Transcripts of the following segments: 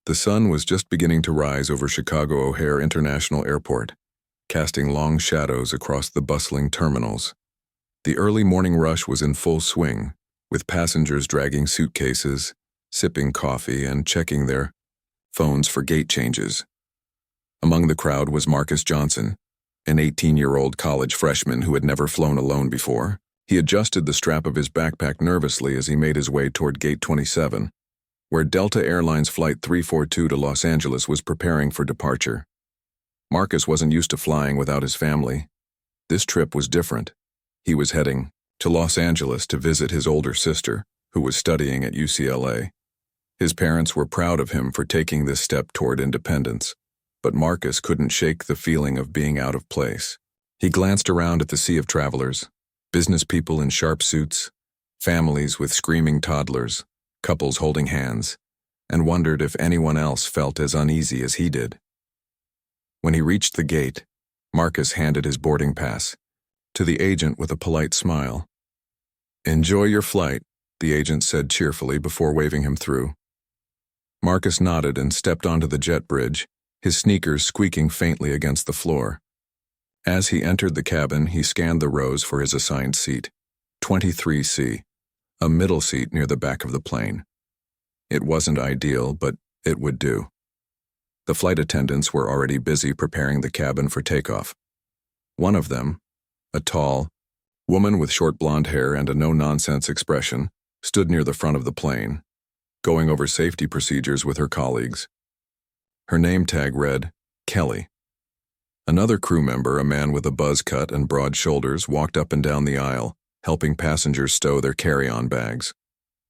The sun was just beginning to rise over Chicago O'Hare International Airport, casting long shadows across the bustling terminals. The early morning rush was in full swing, with passengers dragging suitcases, sipping coffee, and checking their phones for gate changes. Among the crowd was Marcus Johnson, an 18-year-old college freshman who had never flown alone before. He adjusted the strap of his backpack nervously as he made his way toward Gate 27, where Delta Airlines Flight 342 to Los Angeles was preparing for departure. Marcus wasn't used to flying without his family. This trip was different. He was heading to Los Angeles to visit his older sister, who was studying at UCLA. His parents were proud of him for taking this step toward independence, but Marcus couldn't shake the feeling of being out of place. He glanced around at the sea of travelers, business people in sharp suits, families with screaming toddlers, couples holding hands, and wondered if anyone else felt as uneasy as he did. When he reached the gate, Marcus handed his boarding pass to the agent with a polite smile. "Enjoy your flight," the agent said cheerfully before waving him through. Marcus nodded and stepped onto the jet bridge, his sneakers squeaking faintly against the floor. As he entered the cabin, he scanned the rows for his assigned seat, 23C, a middle seat near the back of the plane. It wasn't ideal, but it would do. The flight attendants were already busy preparing the cabin for takeoff. One of them, a tall woman with short blonde hair and a no-nonsense expression, stood near the front of the plane, going over safety procedures with her colleagues. Her name tag read, Kelly. Another crew member, a man with a buzz cut and broad shoulders, walked up and down the aisle, helping passengers stow their carry-on bags.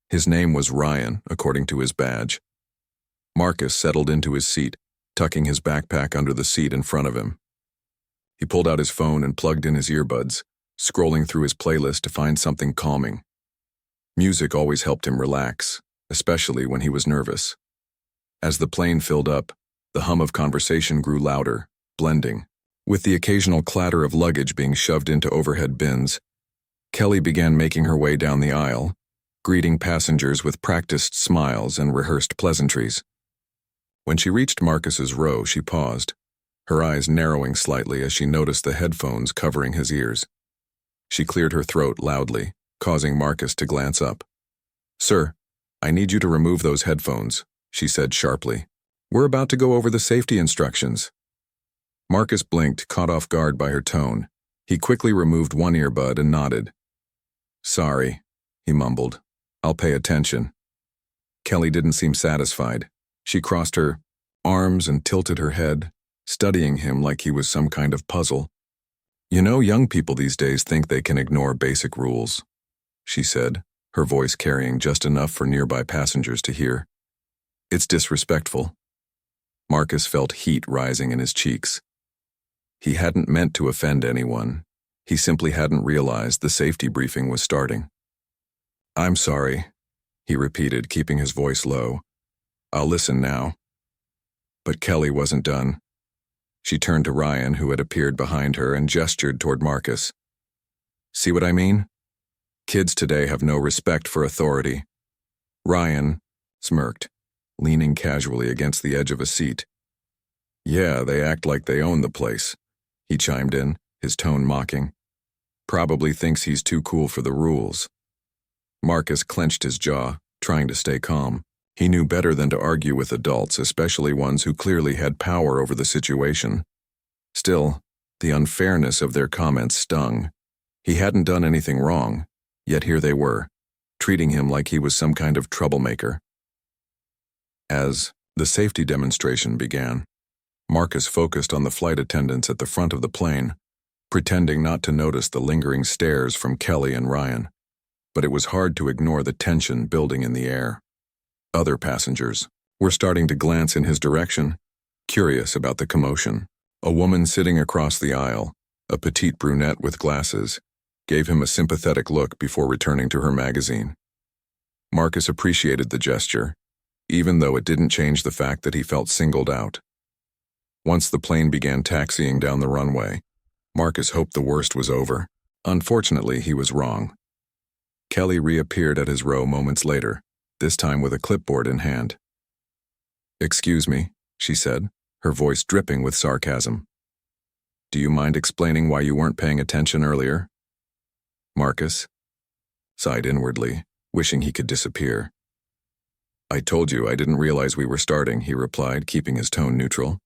His name was Ryan, according to his badge. Marcus settled into his seat, tucking his backpack under the seat in front of him. He pulled out his phone and plugged in his earbuds, scrolling through his playlist to find something calming. Music always helped him relax, especially when he was nervous. As the plane filled up, the hum of conversation grew louder, blending. With the occasional clatter of luggage being shoved into overhead bins, Kelly began making her way down the aisle, greeting passengers with practiced smiles and rehearsed pleasantries. When she reached Marcus's row, she paused, her eyes narrowing slightly as she noticed the headphones covering his ears. She cleared her throat loudly, causing Marcus to glance up. "Sir, I need you to remove those headphones," she said sharply. "We're about to go over the safety instructions." Marcus blinked, caught off guard by her tone. He quickly removed one earbud and nodded. "Sorry," he mumbled. "I'll pay attention." Kelly didn't seem satisfied. She crossed her arms and tilted her head, studying him like he was some kind of puzzle. "You know, young people these days think they can ignore basic rules," she said, her voice carrying just enough for nearby passengers to hear. "It's disrespectful." Marcus felt heat rising in his cheeks. He hadn't meant to offend anyone. He simply hadn't realized the safety briefing was starting. "I'm sorry," he repeated, keeping his voice low. "I'll listen now." But Kelly wasn't done. She turned to Ryan, who had appeared behind her, and gestured toward Marcus. "See what I mean? Kids today have no respect for authority." Ryan smirked, leaning casually against the edge of a seat. "Yeah, they act like they own the place," he chimed in, his tone mocking. "Probably thinks he's too cool for the rules." Marcus clenched his jaw, trying to stay calm. He knew better than to argue with adults, especially ones who clearly had power over the situation. Still, the unfairness of their comments stung. He hadn't done anything wrong, yet here they were, treating him like he was some kind of troublemaker. As the safety demonstration began, Marcus focused on the flight attendants at the front of the plane, pretending not to notice the lingering stares from Kelly and Ryan. But it was hard to ignore the tension building in the air. Other passengers were starting to glance in his direction, curious about the commotion. A woman sitting across the aisle, a petite brunette with glasses, gave him a sympathetic look before returning to her magazine. Marcus appreciated the gesture, even though it didn't change the fact that he felt singled out. Once the plane began taxiing down the runway, Marcus hoped the worst was over. Unfortunately, he was wrong. Kelly reappeared at his row moments later, this time with a clipboard in hand. "Excuse me," she said, her voice dripping with sarcasm. "Do you mind explaining why you weren't paying attention earlier?" Marcus sighed inwardly, wishing he could disappear. "I told you I didn't realize we were starting," he replied, keeping his tone neutral.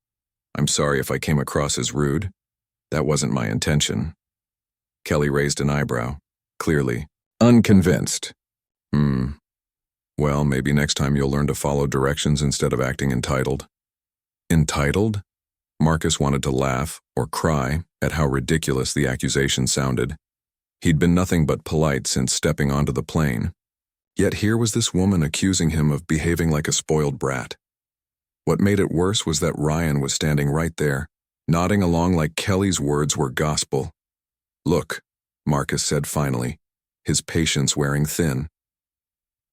"I'm sorry if I came across as rude. That wasn't my intention." Kelly raised an eyebrow, clearly unconvinced. Well, maybe next time you'll learn to follow directions instead of acting entitled." Entitled? Marcus wanted to laugh or cry at how ridiculous the accusation sounded. He'd been nothing but polite since stepping onto the plane. Yet here was this woman accusing him of behaving like a spoiled brat. What made it worse was that Ryan was standing right there, nodding along like Kelly's words were gospel. "Look," Marcus said finally, his patience wearing thin.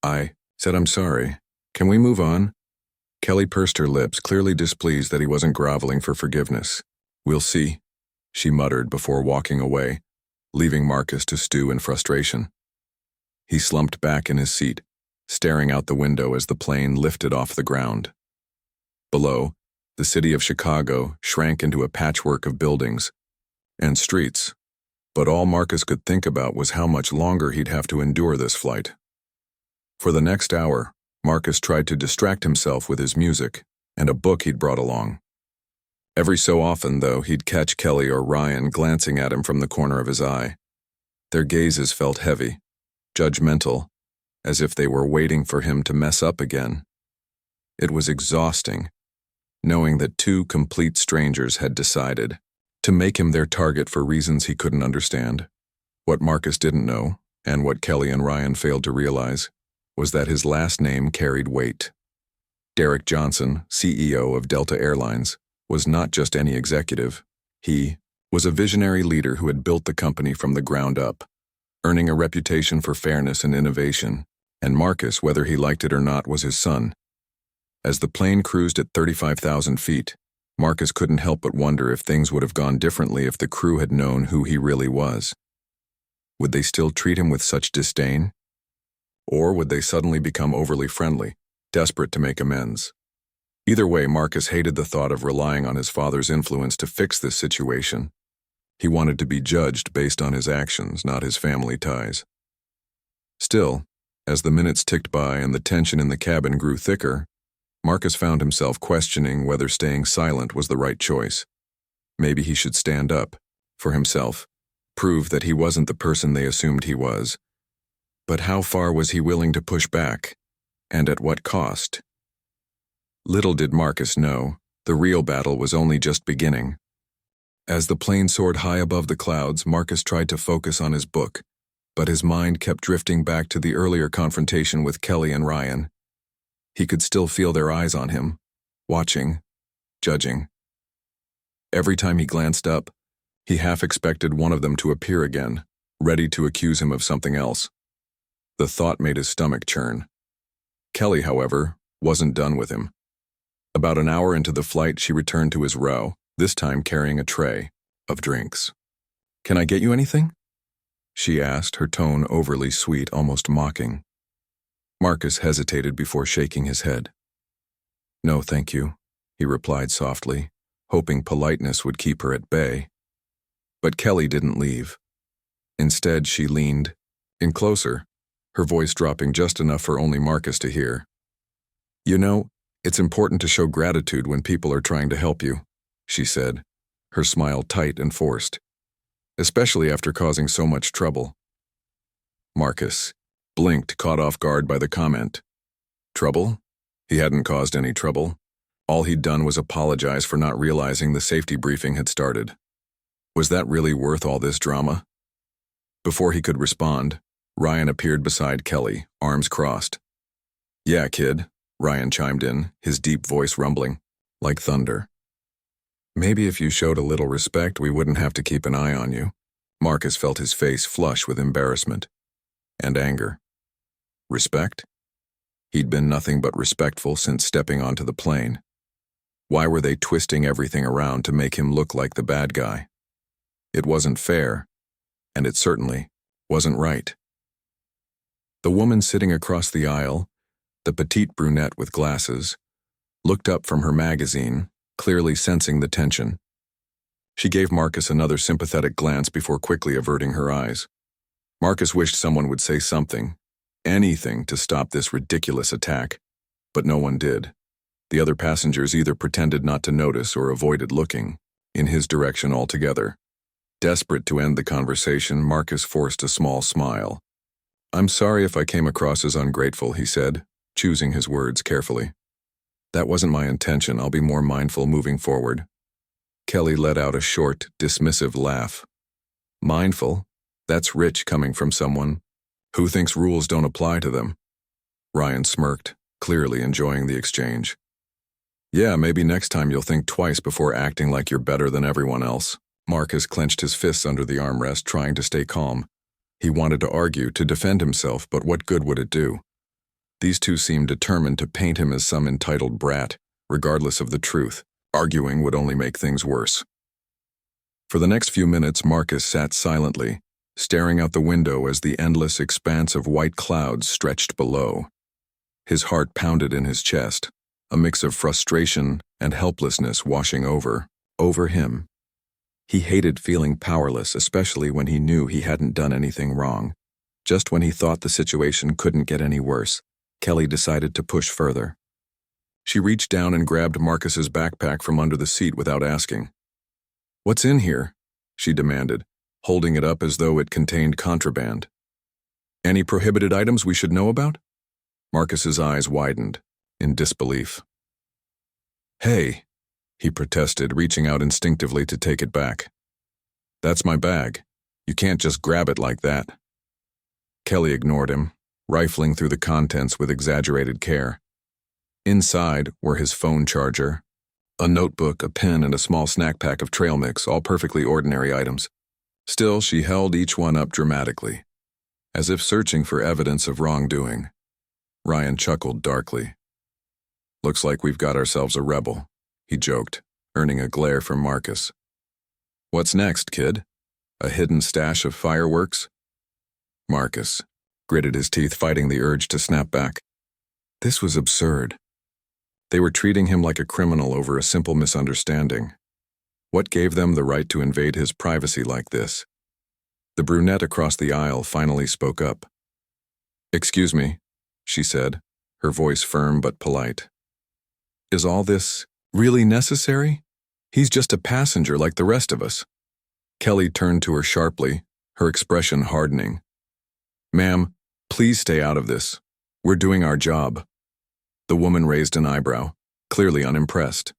"I said I'm sorry. Can we move on?" Kelly pursed her lips, clearly displeased that he wasn't groveling for forgiveness. "We'll see," she muttered before walking away, leaving Marcus to stew in frustration. He slumped back in his seat, staring out the window as the plane lifted off the ground. Below, the city of Chicago shrank into a patchwork of buildings and streets, but all Marcus could think about was how much longer he'd have to endure this flight. For the next hour, Marcus tried to distract himself with his music and a book he'd brought along. Every so often, though, he'd catch Kelly or Ryan glancing at him from the corner of his eye. Their gazes felt heavy, judgmental, as if they were waiting for him to mess up again. It was exhausting, knowing that two complete strangers had decided to make him their target for reasons he couldn't understand. What Marcus didn't know, and what Kelly and Ryan failed to realize, was that his last name carried weight. Derek Johnson, CEO of Delta Airlines, was not just any executive. He was a visionary leader who had built the company from the ground up, earning a reputation for fairness and innovation, and Marcus, whether he liked it or not, was his son. As the plane cruised at 35,000 feet, Marcus couldn't help but wonder if things would have gone differently if the crew had known who he really was. Would they still treat him with such disdain? Or would they suddenly become overly friendly, desperate to make amends? Either way, Marcus hated the thought of relying on his father's influence to fix this situation. He wanted to be judged based on his actions, not his family ties. Still, as the minutes ticked by and the tension in the cabin grew thicker, Marcus found himself questioning whether staying silent was the right choice. Maybe he should stand up, for himself, prove that he wasn't the person they assumed he was. But how far was he willing to push back, and at what cost? Little did Marcus know, the real battle was only just beginning. As the plane soared high above the clouds, Marcus tried to focus on his book, but his mind kept drifting back to the earlier confrontation with Kelly and Ryan. He could still feel their eyes on him, watching, judging. Every time he glanced up, he half expected one of them to appear again, ready to accuse him of something else. The thought made his stomach churn. Kelly, however, wasn't done with him. About an hour into the flight, she returned to his row, this time carrying a tray of drinks. "Can I get you anything?" she asked, her tone overly sweet, almost mocking. Marcus hesitated before shaking his head. "No, thank you," he replied softly, hoping politeness would keep her at bay. But Kelly didn't leave. Instead, she leaned in closer, her voice dropping just enough for only Marcus to hear. "You know, it's important to show gratitude when people are trying to help you," she said, her smile tight and forced, "especially after causing so much trouble." Marcus blinked, caught off guard by the comment. Trouble? He hadn't caused any trouble. All he'd done was apologize for not realizing the safety briefing had started. Was that really worth all this drama? Before he could respond, Ryan appeared beside Kelly, arms crossed. "Yeah, kid," Ryan chimed in, his deep voice rumbling, like thunder. "Maybe if you showed a little respect, we wouldn't have to keep an eye on you." Marcus felt his face flush with embarrassment and anger. Respect? He'd been nothing but respectful since stepping onto the plane. Why were they twisting everything around to make him look like the bad guy? It wasn't fair, and it certainly wasn't right. The woman sitting across the aisle, the petite brunette with glasses, looked up from her magazine, clearly sensing the tension. She gave Marcus another sympathetic glance before quickly averting her eyes. Marcus wished someone would say something, anything to stop this ridiculous attack, but no one did. The other passengers either pretended not to notice or avoided looking in his direction altogether. Desperate to end the conversation, Marcus forced a small smile. "I'm sorry if I came across as ungrateful," he said, choosing his words carefully. "That wasn't my intention. I'll be more mindful moving forward." Kelly let out a short, dismissive laugh. "Mindful? That's rich coming from someone who thinks rules don't apply to them." Ryan smirked, clearly enjoying the exchange. "Yeah, maybe next time you'll think twice before acting like you're better than everyone else." Marcus clenched his fists under the armrest, trying to stay calm. He wanted to argue, to defend himself, but what good would it do? These two seemed determined to paint him as some entitled brat, regardless of the truth. Arguing would only make things worse. For the next few minutes, Marcus sat silently, staring out the window as the endless expanse of white clouds stretched below. His heart pounded in his chest, a mix of frustration and helplessness washing over him. He hated feeling powerless, especially when he knew he hadn't done anything wrong. Just when he thought the situation couldn't get any worse, Kelly decided to push further. She reached down and grabbed Marcus's backpack from under the seat without asking. "What's in here?" she demanded, holding it up as though it contained contraband. "Any prohibited items we should know about?" Marcus's eyes widened, in disbelief. "Hey," he protested, reaching out instinctively to take it back. "That's my bag. You can't just grab it like that." Kelly ignored him, rifling through the contents with exaggerated care. Inside were his phone charger, a notebook, a pen, and a small snack pack of trail mix, all perfectly ordinary items. Still, she held each one up dramatically, as if searching for evidence of wrongdoing. Ryan chuckled darkly. "Looks like we've got ourselves a rebel," he joked, earning a glare from Marcus. "What's next, kid? A hidden stash of fireworks?" Marcus gritted his teeth, fighting the urge to snap back. This was absurd. They were treating him like a criminal over a simple misunderstanding. What gave them the right to invade his privacy like this? The brunette across the aisle finally spoke up. "Excuse me," she said, her voice firm but polite. "Is all this really necessary? He's just a passenger like the rest of us." Kelly turned to her sharply, her expression hardening. "Ma'am, please stay out of this. We're doing our job." The woman raised an eyebrow, clearly unimpressed.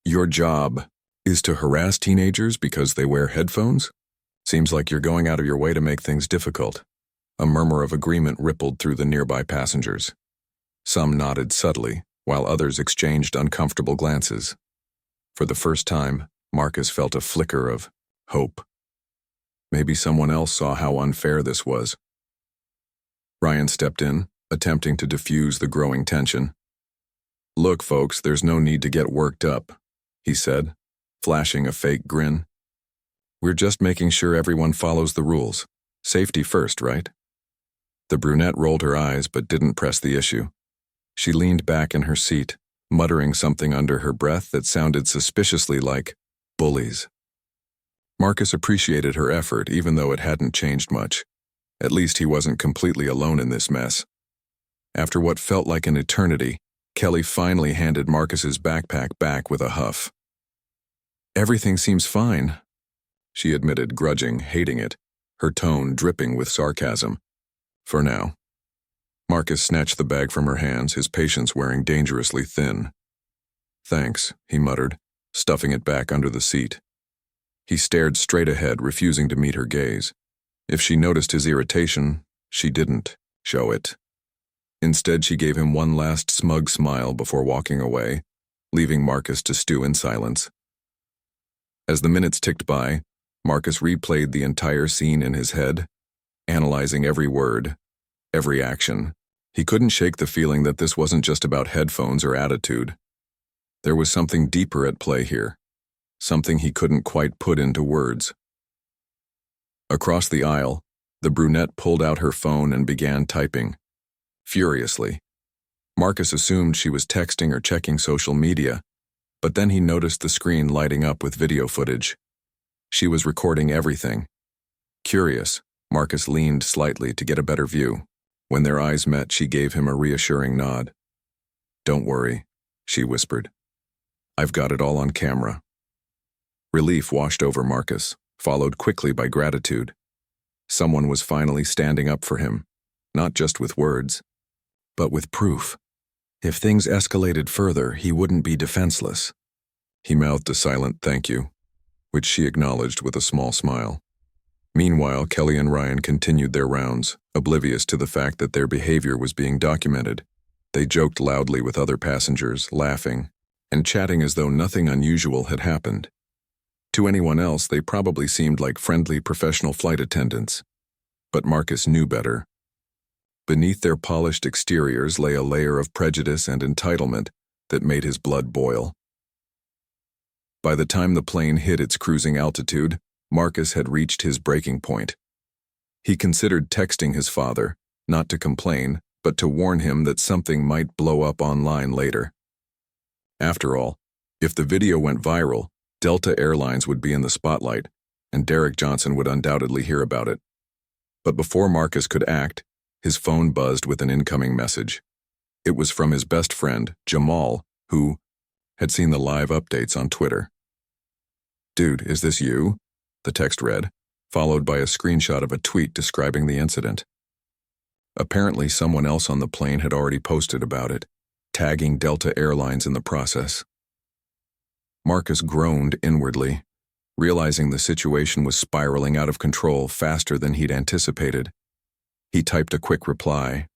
"Your job is to harass teenagers because they wear headphones? Seems like you're going out of your way to make things difficult." A murmur of agreement rippled through the nearby passengers. Some nodded subtly, while others exchanged uncomfortable glances. For the first time, Marcus felt a flicker of hope. Maybe someone else saw how unfair this was. Ryan stepped in, attempting to diffuse the growing tension. "Look, folks, there's no need to get worked up," he said, flashing a fake grin. "We're just making sure everyone follows the rules. Safety first, right?" The brunette rolled her eyes but didn't press the issue. She leaned back in her seat, muttering something under her breath that sounded suspiciously like bullies. Marcus appreciated her effort, even though it hadn't changed much. At least he wasn't completely alone in this mess. After what felt like an eternity, Kelly finally handed Marcus's backpack back with a huff. "Everything seems fine," she admitted, grudging, hating it, her tone dripping with sarcasm. "For now." Marcus snatched the bag from her hands, his patience wearing dangerously thin. "Thanks," he muttered, stuffing it back under the seat. He stared straight ahead, refusing to meet her gaze. If she noticed his irritation, she didn't show it. Instead, she gave him one last smug smile before walking away, leaving Marcus to stew in silence. As the minutes ticked by, Marcus replayed the entire scene in his head, analyzing every word, every action. He couldn't shake the feeling that this wasn't just about headphones or attitude. There was something deeper at play here, something he couldn't quite put into words. Across the aisle, the brunette pulled out her phone and began typing. Furiously. Marcus assumed she was texting or checking social media, but then he noticed the screen lighting up with video footage. She was recording everything. Curious, Marcus leaned slightly to get a better view. When their eyes met, she gave him a reassuring nod. "Don't worry," she whispered. "I've got it all on camera." Relief washed over Marcus, followed quickly by gratitude. Someone was finally standing up for him, not just with words, but with proof. If things escalated further, he wouldn't be defenseless. He mouthed a silent thank you, which she acknowledged with a small smile. Meanwhile, Kelly and Ryan continued their rounds, oblivious to the fact that their behavior was being documented. They joked loudly with other passengers, laughing, and chatting as though nothing unusual had happened. To anyone else, they probably seemed like friendly professional flight attendants. But Marcus knew better. Beneath their polished exteriors lay a layer of prejudice and entitlement that made his blood boil. By the time the plane hit its cruising altitude, Marcus had reached his breaking point. He considered texting his father, not to complain, but to warn him that something might blow up online later. After all, if the video went viral, Delta Airlines would be in the spotlight, and Derek Johnson would undoubtedly hear about it. But before Marcus could act, his phone buzzed with an incoming message. It was from his best friend, Jamal, who had seen the live updates on Twitter. "Dude, is this you?" the text read, followed by a screenshot of a tweet describing the incident. Apparently, someone else on the plane had already posted about it, tagging Delta Airlines in the process. Marcus groaned inwardly, realizing the situation was spiraling out of control faster than he'd anticipated. He typed a quick reply.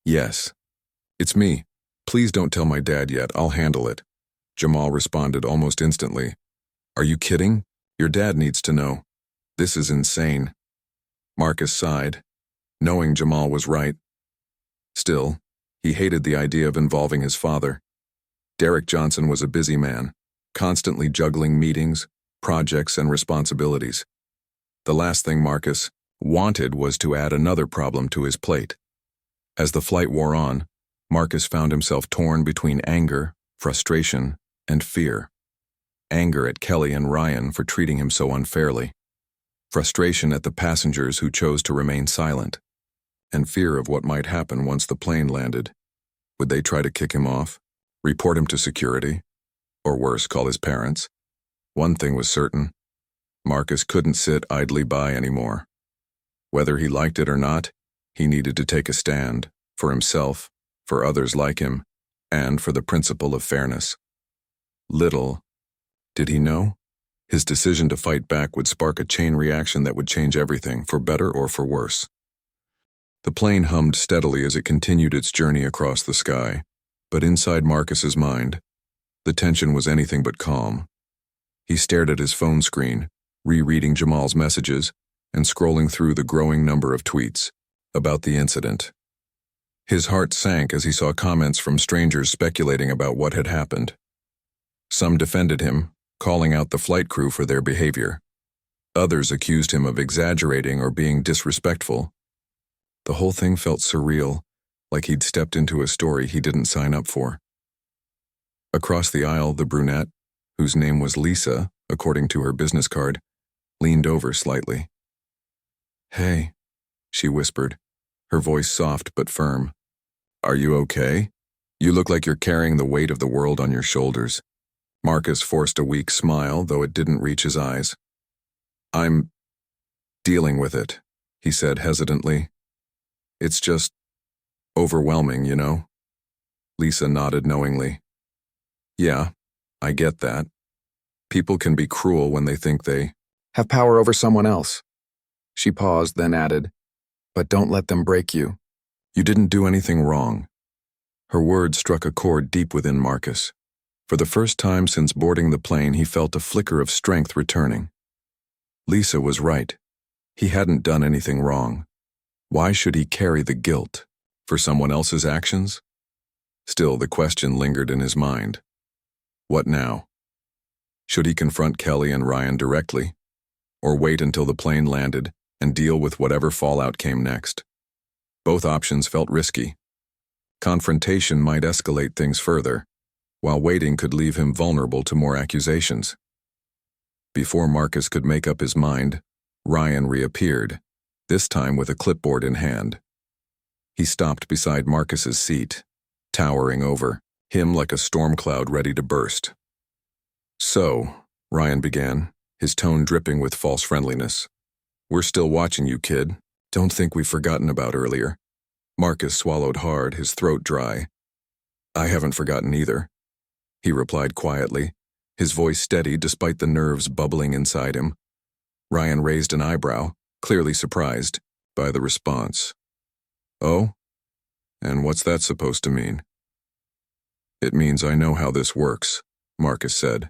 "Yes. It's me. Please don't tell my dad yet, I'll handle it." Jamal responded almost instantly. "Are you kidding? Your dad needs to know. This is insane." Marcus sighed, knowing Jamal was right. Still, he hated the idea of involving his father. Derek Johnson was a busy man, constantly juggling meetings, projects, and responsibilities. The last thing Marcus wanted was to add another problem to his plate. As the flight wore on, Marcus found himself torn between anger, frustration, and fear. Anger at Kelly and Ryan for treating him so unfairly. Frustration at the passengers who chose to remain silent. And fear of what might happen once the plane landed. Would they try to kick him off? Report him to security? Or worse, call his parents? One thing was certain. Marcus couldn't sit idly by anymore. Whether he liked it or not, he needed to take a stand, for himself, for others like him, and for the principle of fairness. Little did he know, his decision to fight back would spark a chain reaction that would change everything, for better or for worse. The plane hummed steadily as it continued its journey across the sky, but inside Marcus's mind, the tension was anything but calm. He stared at his phone screen, rereading Jamal's messages and scrolling through the growing number of tweets about the incident. His heart sank as he saw comments from strangers speculating about what had happened. Some defended him, calling out the flight crew for their behavior. Others accused him of exaggerating or being disrespectful. The whole thing felt surreal, like he'd stepped into a story he didn't sign up for. Across the aisle, the brunette, whose name was Lisa, according to her business card, leaned over slightly. "Hey," she whispered, her voice soft but firm. "Are you okay? You look like you're carrying the weight of the world on your shoulders." Marcus forced a weak smile, though it didn't reach his eyes. "I'm dealing with it," he said hesitantly. "It's just overwhelming, you know?" Lisa nodded knowingly. "Yeah, I get that. People can be cruel when they think they have power over someone else." She paused, then added, "But don't let them break you. You didn't do anything wrong." Her words struck a chord deep within Marcus. For the first time since boarding the plane, he felt a flicker of strength returning. Lisa was right. He hadn't done anything wrong. Why should he carry the guilt? For someone else's actions? Still, the question lingered in his mind. What now? Should he confront Kelly and Ryan directly? Or wait until the plane landed and deal with whatever fallout came next? Both options felt risky. Confrontation might escalate things further, while waiting could leave him vulnerable to more accusations. Before Marcus could make up his mind, Ryan reappeared, this time with a clipboard in hand. He stopped beside Marcus's seat, towering over him like a storm cloud ready to burst. "So," Ryan began, his tone dripping with false friendliness, "we're still watching you, kid. Don't think we've forgotten about earlier." Marcus swallowed hard, his throat dry. "I haven't forgotten either," he replied quietly, his voice steady despite the nerves bubbling inside him. Ryan raised an eyebrow, clearly surprised by the response. "Oh? And what's that supposed to mean?" "It means I know how this works," Marcus said,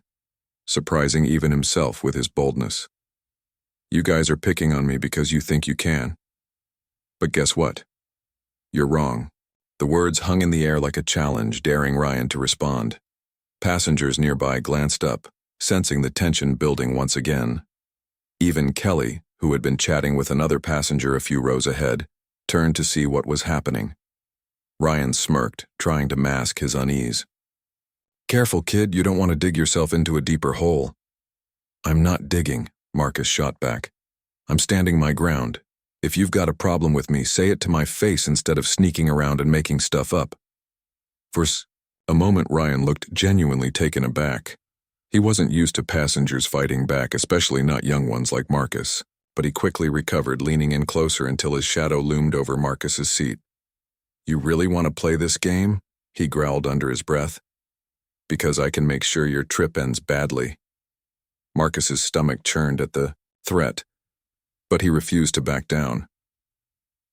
surprising even himself with his boldness. "You guys are picking on me because you think you can. But guess what? You're wrong." The words hung in the air like a challenge, daring Ryan to respond. Passengers nearby glanced up, sensing the tension building once again. Even Kelly, who had been chatting with another passenger a few rows ahead, turned to see what was happening. Ryan smirked, trying to mask his unease. "Careful, kid, you don't want to dig yourself into a deeper hole." "I'm not digging," Marcus shot back. "I'm standing my ground. If you've got a problem with me, say it to my face instead of sneaking around and making stuff up." For a moment, Ryan looked genuinely taken aback. He wasn't used to passengers fighting back, especially not young ones like Marcus, but he quickly recovered, leaning in closer until his shadow loomed over Marcus's seat. "You really want to play this game?" he growled under his breath. "Because I can make sure your trip ends badly." Marcus's stomach churned at the threat, but he refused to back down.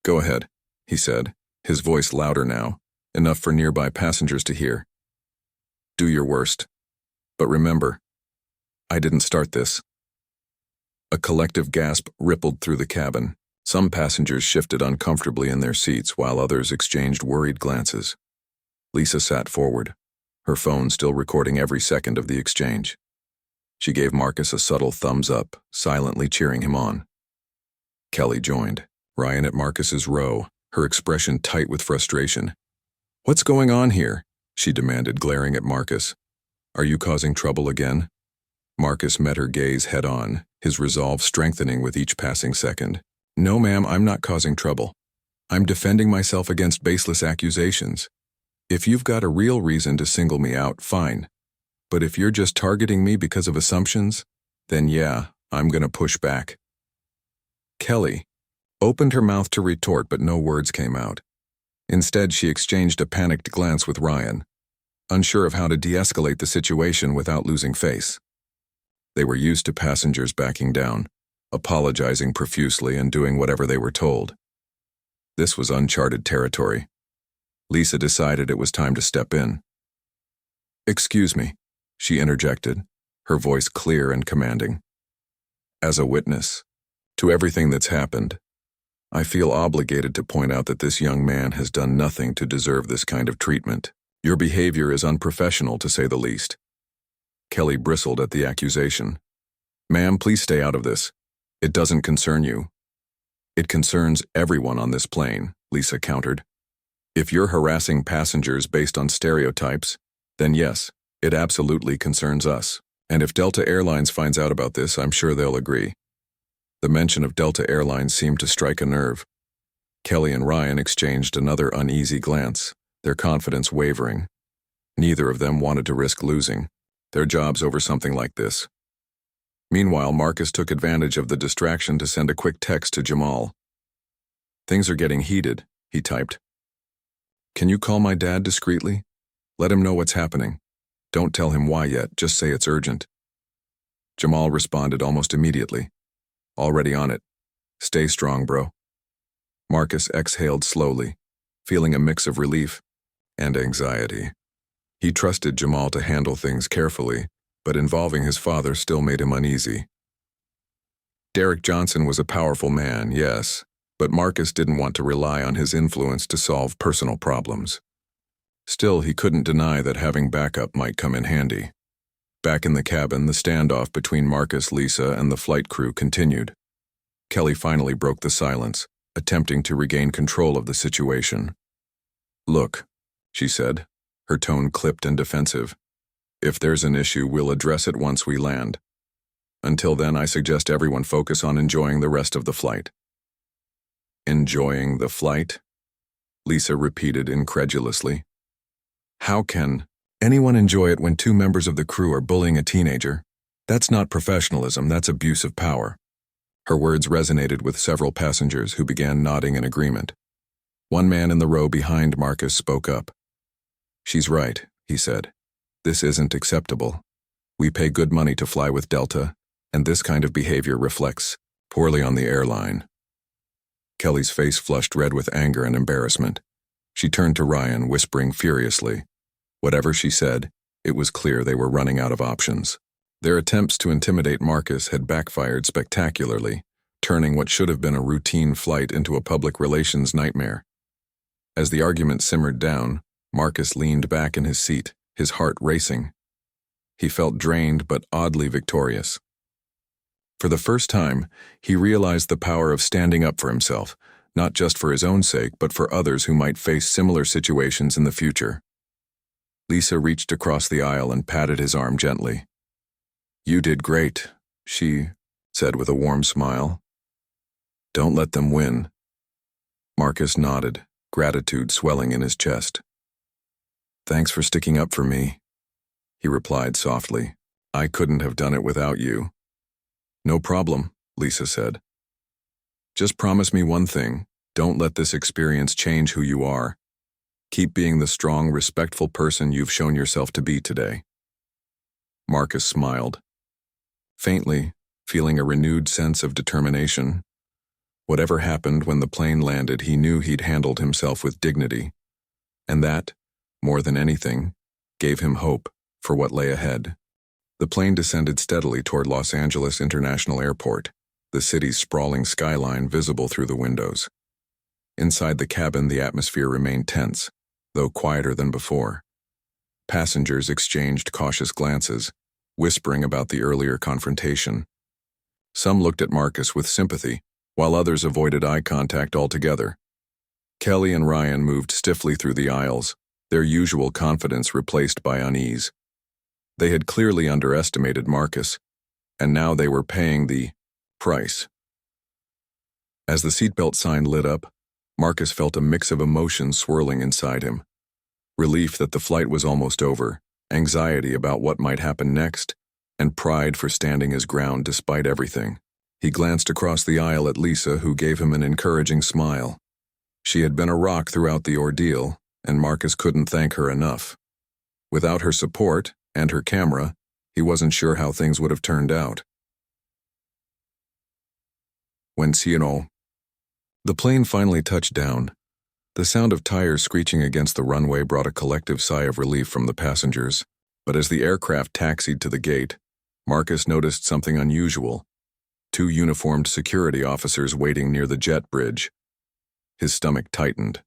"Go ahead," he said, his voice louder now, enough for nearby passengers to hear. "Do your worst. But remember, I didn't start this." A collective gasp rippled through the cabin. Some passengers shifted uncomfortably in their seats while others exchanged worried glances. Lisa sat forward, her phone still recording every second of the exchange. She gave Marcus a subtle thumbs up, silently cheering him on. Kelly joined, Ryan at Marcus's row, her expression tight with frustration. "What's going on here?" she demanded, glaring at Marcus. "Are you causing trouble again?" Marcus met her gaze head-on, his resolve strengthening with each passing second. "No, ma'am, I'm not causing trouble. I'm defending myself against baseless accusations. If you've got a real reason to single me out, fine. But if you're just targeting me because of assumptions, then yeah, I'm gonna push back." Kelly opened her mouth to retort, but no words came out. Instead, she exchanged a panicked glance with Ryan, unsure of how to de-escalate the situation without losing face. They were used to passengers backing down, apologizing profusely and doing whatever they were told. This was uncharted territory. Lisa decided it was time to step in. "Excuse me," she interjected, her voice clear and commanding. "As a witness to everything that's happened, I feel obligated to point out that this young man has done nothing to deserve this kind of treatment. Your behavior is unprofessional, to say the least." Kelly bristled at the accusation. "Ma'am, please stay out of this. It doesn't concern you." "It concerns everyone on this plane," Lisa countered. "If you're harassing passengers based on stereotypes, then yes, it absolutely concerns us. And if Delta Airlines finds out about this, I'm sure they'll agree." The mention of Delta Airlines seemed to strike a nerve. Kelly and Ryan exchanged another uneasy glance, their confidence wavering. Neither of them wanted to risk losing their jobs over something like this. Meanwhile, Marcus took advantage of the distraction to send a quick text to Jamal. "Things are getting heated," he typed. "Can you call my dad discreetly? Let him know what's happening. Don't tell him why yet, just say it's urgent." Jamal responded almost immediately. "Already on it. Stay strong, bro." Marcus exhaled slowly, feeling a mix of relief and anxiety. He trusted Jamal to handle things carefully, but involving his father still made him uneasy. Derek Johnson was a powerful man, yes, but Marcus didn't want to rely on his influence to solve personal problems. Still, he couldn't deny that having backup might come in handy. Back in the cabin, the standoff between Marcus, Lisa, and the flight crew continued. Kelly finally broke the silence, attempting to regain control of the situation. "Look, she said, her tone clipped and defensive. If there's an issue, we'll address it once we land. Until then, I suggest everyone focus on enjoying the rest of the flight. Enjoying the flight? Lisa repeated incredulously. How can anyone enjoy it when two members of the crew are bullying a teenager? That's not professionalism, that's abuse of power. Her words resonated with several passengers who began nodding in agreement. One man in the row behind Marcus spoke up. She's right, he said. This isn't acceptable. We pay good money to fly with Delta, and this kind of behavior reflects poorly on the airline. Kelly's face flushed red with anger and embarrassment. She turned to Ryan, whispering furiously. Whatever she said, it was clear they were running out of options. Their attempts to intimidate Marcus had backfired spectacularly, turning what should have been a routine flight into a public relations nightmare. As the argument simmered down, Marcus leaned back in his seat, his heart racing. He felt drained but oddly victorious. For the first time, he realized the power of standing up for himself, not just for his own sake, but for others who might face similar situations in the future. Lisa reached across the aisle and patted his arm gently. You did great, she said with a warm smile. Don't let them win. Marcus nodded, gratitude swelling in his chest. Thanks for sticking up for me, he replied softly. I couldn't have done it without you. No problem, Lisa said. Just promise me one thing. Don't let this experience change who you are. Keep being the strong, respectful person you've shown yourself to be today. Marcus smiled, faintly, feeling a renewed sense of determination. Whatever happened when the plane landed, he knew he'd handled himself with dignity, and that, more than anything, gave him hope for what lay ahead. The plane descended steadily toward Los Angeles International Airport, the city's sprawling skyline visible through the windows. Inside the cabin, the atmosphere remained tense, though quieter than before. Passengers exchanged cautious glances, whispering about the earlier confrontation. Some looked at Marcus with sympathy, while others avoided eye contact altogether. Kelly and Ryan moved stiffly through the aisles, their usual confidence replaced by unease. They had clearly underestimated Marcus, and now they were paying the price. As the seatbelt sign lit up, Marcus felt a mix of emotions swirling inside him. Relief that the flight was almost over, anxiety about what might happen next, and pride for standing his ground despite everything. He glanced across the aisle at Lisa, who gave him an encouraging smile. She had been a rock throughout the ordeal, and Marcus couldn't thank her enough. Without her support, and her camera, he wasn't sure how things would have turned out. When the plane finally touched down, the sound of tires screeching against the runway brought a collective sigh of relief from the passengers. But as the aircraft taxied to the gate, Marcus noticed something unusual. Two uniformed security officers waiting near the jet bridge. His stomach tightened.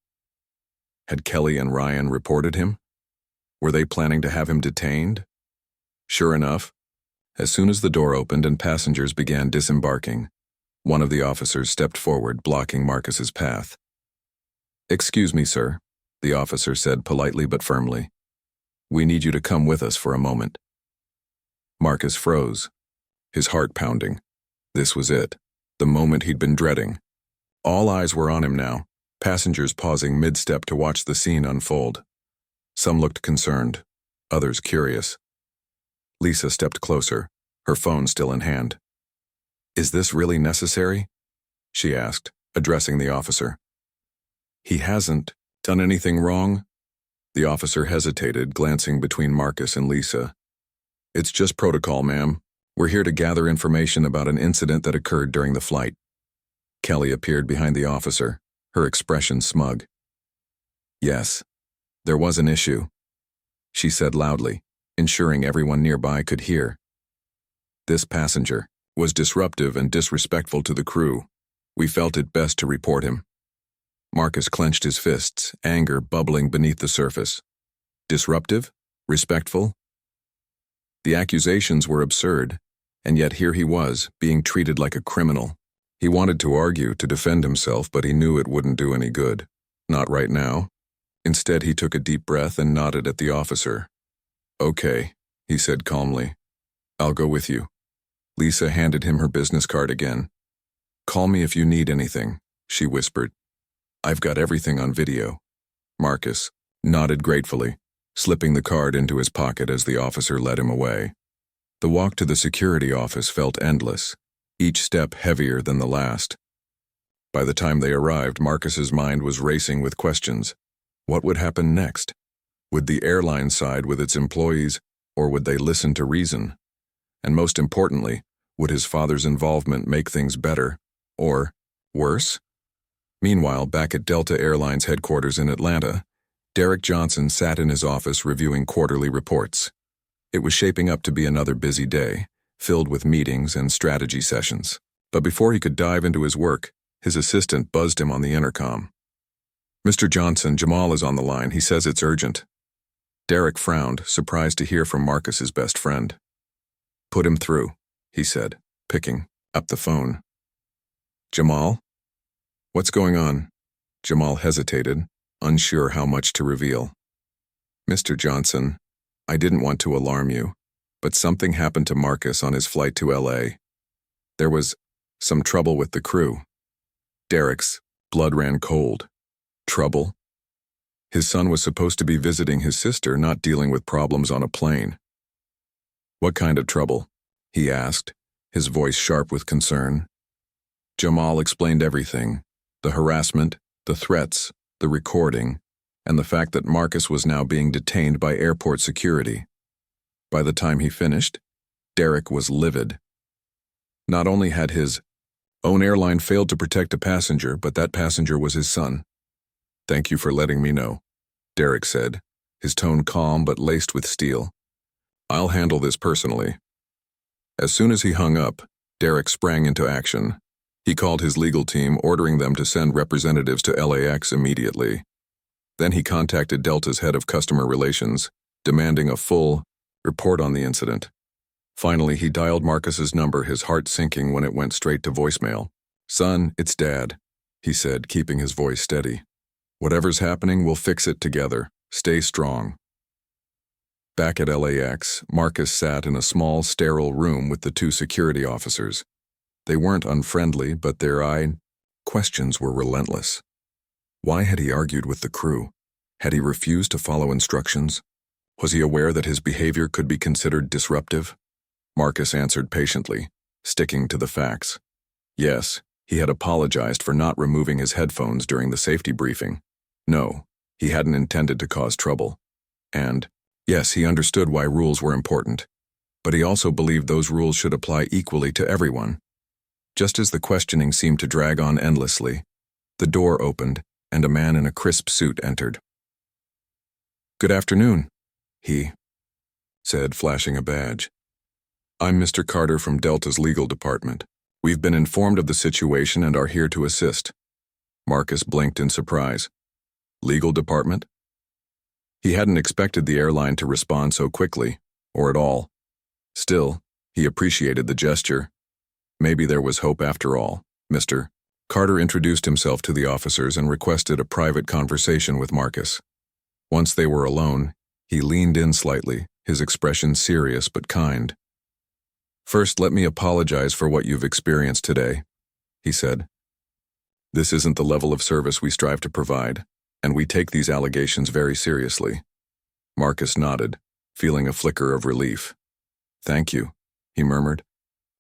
Had Kelly and Ryan reported him? Were they planning to have him detained? Sure enough, as soon as the door opened and passengers began disembarking, one of the officers stepped forward, blocking Marcus's path. Excuse me, sir, the officer said politely but firmly. We need you to come with us for a moment. Marcus froze, his heart pounding. This was it, the moment he'd been dreading. All eyes were on him now, passengers pausing mid-step to watch the scene unfold. Some looked concerned, others curious. Lisa stepped closer, her phone still in hand. Is this really necessary? She asked, addressing the officer. He hasn't done anything wrong? The officer hesitated, glancing between Marcus and Lisa. It's just protocol, ma'am. We're here to gather information about an incident that occurred during the flight. Kelly appeared behind the officer, her expression smug. Yes, there was an issue, she said loudly, ensuring everyone nearby could hear. This passenger was disruptive and disrespectful to the crew. We felt it best to report him. Marcus clenched his fists, anger bubbling beneath the surface. Disruptive? Respectful? The accusations were absurd, and yet here he was, being treated like a criminal. He wanted to argue, to defend himself, but he knew it wouldn't do any good. Not right now. Instead, he took a deep breath and nodded at the officer. "Okay," he said calmly. "I'll go with you." Lisa handed him her business card again. "Call me if you need anything," she whispered. "I've got everything on video." Marcus nodded gratefully, slipping the card into his pocket as the officer led him away. The walk to the security office felt endless, each step heavier than the last. By the time they arrived, Marcus's mind was racing with questions. What would happen next? Would the airline side with its employees, or would they listen to reason? And most importantly, would his father's involvement make things better, or worse? Meanwhile, back at Delta Airlines headquarters in Atlanta, Derek Johnson sat in his office reviewing quarterly reports. It was shaping up to be another busy day, filled with meetings and strategy sessions. But before he could dive into his work, his assistant buzzed him on the intercom. "Mr. Johnson, Jamal is on the line. He says it's urgent." Derek frowned, surprised to hear from Marcus's best friend. "Put him through," he said, picking up the phone. "Jamal? What's going on?" Jamal hesitated, unsure how much to reveal. "Mr. Johnson, I didn't want to alarm you, but something happened to Marcus on his flight to LA. There was some trouble with the crew." Derek's blood ran cold. Trouble? His son was supposed to be visiting his sister, not dealing with problems on a plane. "What kind of trouble?" he asked, his voice sharp with concern. Jamal explained everything: the harassment, the threats, the recording, and the fact that Marcus was now being detained by airport security. By the time he finished, Derek was livid. Not only had his own airline failed to protect a passenger, but that passenger was his son. "Thank you for letting me know," Derek said, his tone calm but laced with steel. "I'll handle this personally." As soon as he hung up, Derek sprang into action. He called his legal team, ordering them to send representatives to LAX immediately. Then he contacted Delta's head of customer relations, demanding a full report on the incident. Finally, he dialed Marcus's number, his heart sinking when it went straight to voicemail. "Son, it's Dad," he said, keeping his voice steady. "Whatever's happening, we'll fix it together. Stay strong." Back at LAX, Marcus sat in a small, sterile room with the two security officers. They weren't unfriendly, but their questions were relentless. Why had he argued with the crew? Had he refused to follow instructions? Was he aware that his behavior could be considered disruptive? Marcus answered patiently, sticking to the facts. Yes, he had apologized for not removing his headphones during the safety briefing. No, he hadn't intended to cause trouble. And, yes, he understood why rules were important, but he also believed those rules should apply equally to everyone. Just as the questioning seemed to drag on endlessly, the door opened and a man in a crisp suit entered. "Good afternoon," he said, flashing a badge. "I'm Mr. Carter from Delta's legal department. We've been informed of the situation and are here to assist." Marcus blinked in surprise. "Legal department?" He hadn't expected the airline to respond so quickly, or at all. Still, he appreciated the gesture. Maybe there was hope after all. Mr. Carter introduced himself to the officers and requested a private conversation with Marcus. Once they were alone, he leaned in slightly, his expression serious but kind. "First, let me apologize for what you've experienced today," he said. "This isn't the level of service we strive to provide, and we take these allegations very seriously." Marcus nodded, feeling a flicker of relief. "Thank you," he murmured.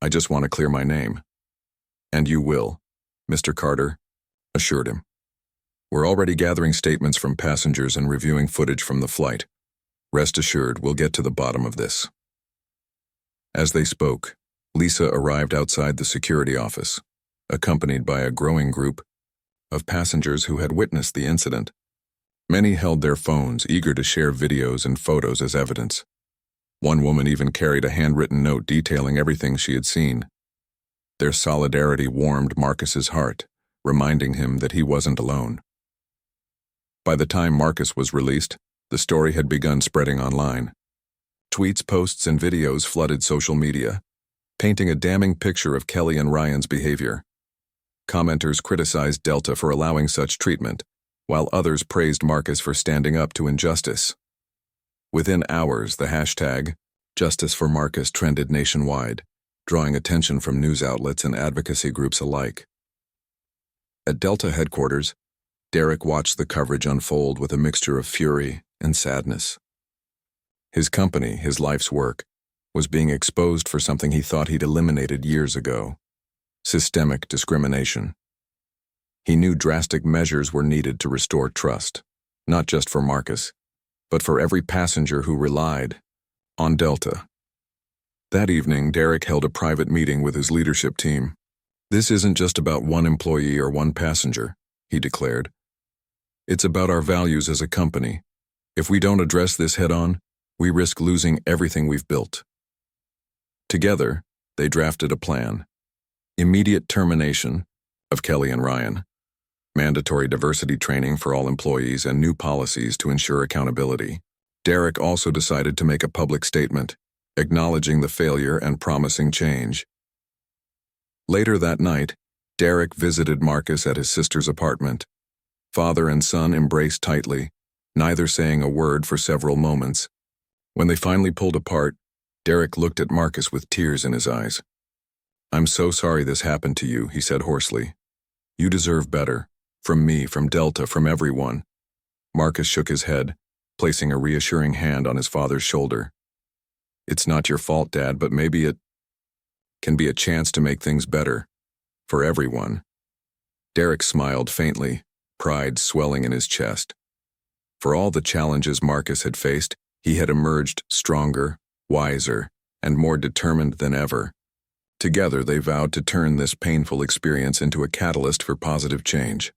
"I just want to clear my name." "And you will," Mr. Carter assured him. "We're already gathering statements from passengers and reviewing footage from the flight. Rest assured, we'll get to the bottom of this." As they spoke, Lisa arrived outside the security office, accompanied by a growing group of passengers who had witnessed the incident. Many held their phones, eager to share videos and photos as evidence. One woman even carried a handwritten note detailing everything she had seen. Their solidarity warmed Marcus's heart, reminding him that he wasn't alone. By the time Marcus was released, the story had begun spreading online. Tweets, posts, and videos flooded social media, painting a damning picture of Kelly and Ryan's behavior. Commenters criticized Delta for allowing such treatment, while others praised Marcus for standing up to injustice. Within hours, the hashtag Justice for Marcus trended nationwide, drawing attention from news outlets and advocacy groups alike. At Delta headquarters, Derek watched the coverage unfold with a mixture of fury and sadness. His company, his life's work, was being exposed for something he thought he'd eliminated years ago: systemic discrimination. He knew drastic measures were needed to restore trust, not just for Marcus, but for every passenger who relied on Delta. That evening, Derek held a private meeting with his leadership team. "This isn't just about one employee or one passenger," he declared. "It's about our values as a company. If we don't address this head-on, we risk losing everything we've built." Together, they drafted a plan: immediate termination of Kelly and Ryan, mandatory diversity training for all employees, and new policies to ensure accountability. Derek also decided to make a public statement, acknowledging the failure and promising change. Later that night, Derek visited Marcus at his sister's apartment. Father and son embraced tightly, neither saying a word for several moments. When they finally pulled apart, Derek looked at Marcus with tears in his eyes. "I'm so sorry this happened to you," he said hoarsely. "You deserve better. From me, from Delta, from everyone." Marcus shook his head, placing a reassuring hand on his father's shoulder. "It's not your fault, Dad, but maybe it can be a chance to make things better. For everyone." Derek smiled faintly, pride swelling in his chest. For all the challenges Marcus had faced, he had emerged stronger, wiser, and more determined than ever. Together, they vowed to turn this painful experience into a catalyst for positive change.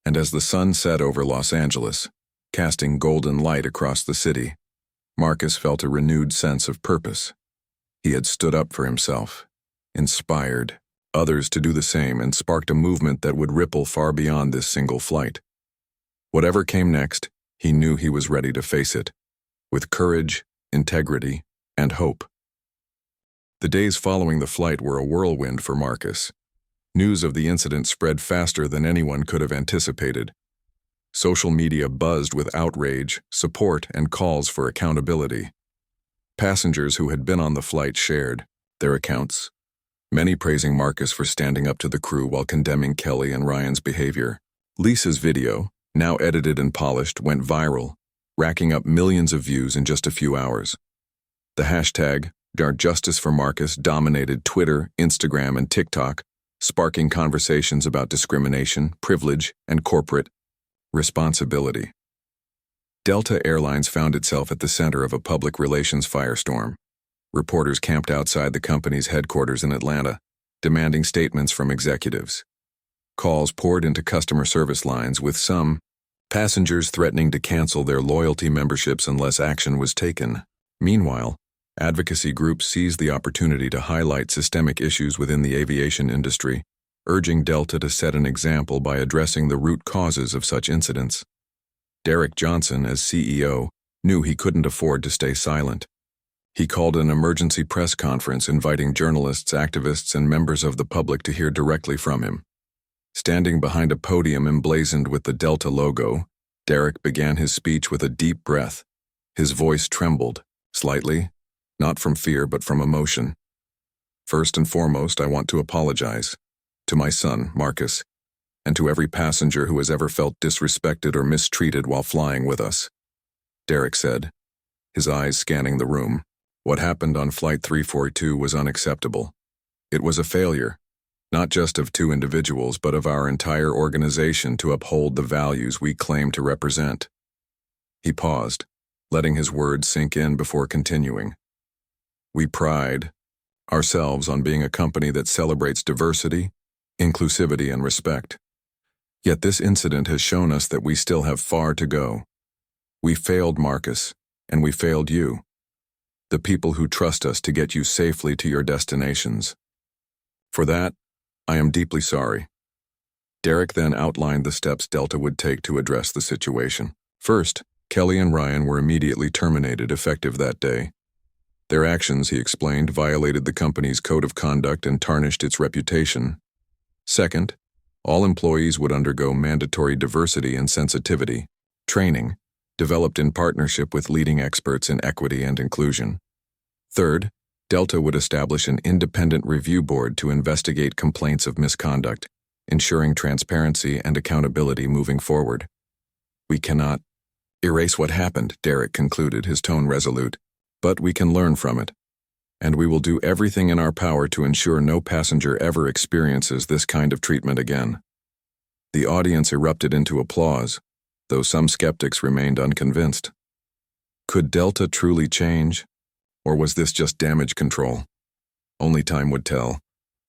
And as the sun set over Los Angeles, casting golden light across the city, Marcus felt a renewed sense of purpose. He had stood up for himself, inspired others to do the same, and sparked a movement that would ripple far beyond this single flight. Whatever came next, he knew he was ready to face it, with courage, integrity, and hope. The days following the flight were a whirlwind for Marcus. News of the incident spread faster than anyone could have anticipated. Social media buzzed with outrage, support, and calls for accountability. Passengers who had been on the flight shared their accounts, many praising Marcus for standing up to the crew while condemning Kelly and Ryan's behavior. Lisa's video, now edited and polished, went viral, racking up millions of views in just a few hours. The hashtag Justice for Marcus dominated Twitter, Instagram, and TikTok, sparking conversations about discrimination, privilege, and corporate responsibility. Delta Airlines found itself at the center of a public relations firestorm. Reporters camped outside the company's headquarters in Atlanta, demanding statements from executives. Calls poured into customer service lines, with some passengers threatening to cancel their loyalty memberships unless action was taken. Meanwhile, advocacy groups seized the opportunity to highlight systemic issues within the aviation industry, urging Delta to set an example by addressing the root causes of such incidents. Derek Johnson, as CEO, knew he couldn't afford to stay silent. He called an emergency press conference, inviting journalists, activists, and members of the public to hear directly from him. Standing behind a podium emblazoned with the Delta logo, Derek began his speech with a deep breath. His voice trembled, slightly, not from fear but from emotion. "First and foremost, I want to apologize to my son, Marcus, and to every passenger who has ever felt disrespected or mistreated while flying with us," Derek said, his eyes scanning the room. What happened on Flight 342 was unacceptable. It was a failure, not just of two individuals, but of our entire organization to uphold the values we claim to represent. He paused, letting his words sink in before continuing. "We pride ourselves on being a company that celebrates diversity, inclusivity, and respect. Yet this incident has shown us that we still have far to go. We failed Marcus, and we failed you, the people who trust us to get you safely to your destinations. For that, I am deeply sorry." Derek then outlined the steps Delta would take to address the situation. First, Kelly and Ryan were immediately terminated, effective that day. Their actions, he explained, violated the company's code of conduct and tarnished its reputation. Second, All employees would undergo mandatory diversity and sensitivity training, developed in partnership with leading experts in equity and inclusion. Third, Delta would establish an independent review board to investigate complaints of misconduct, ensuring transparency and accountability moving forward. We cannot erase what happened, Derek concluded, his tone resolute, but we can learn from it. And we will do everything in our power to ensure no passenger ever experiences this kind of treatment again. The audience erupted into applause, though some skeptics remained unconvinced. Could Delta truly change? Or was this just damage control? Only time would tell.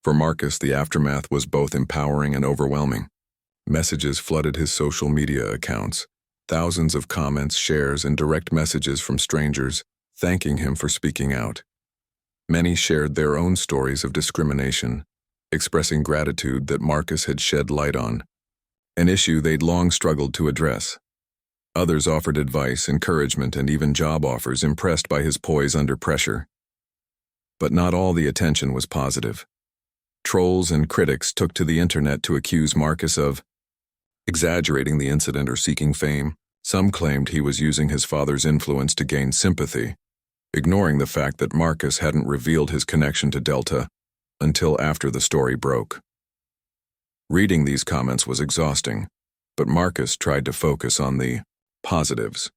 For Marcus, the aftermath was both empowering and overwhelming. Messages flooded his social media accounts. Thousands of comments, shares, and direct messages from strangers, thanking him for speaking out. Many shared their own stories of discrimination, expressing gratitude that Marcus had shed light on, an issue they'd long struggled to address. Others offered advice, encouragement, and even job offers, impressed by his poise under pressure. But not all the attention was positive. Trolls and critics took to the internet to accuse Marcus of exaggerating the incident or seeking fame. Some claimed he was using his father's influence to gain sympathy, ignoring the fact that Marcus hadn't revealed his connection to Delta until after the story broke. Reading these comments was exhausting, but Marcus tried to focus on the positives.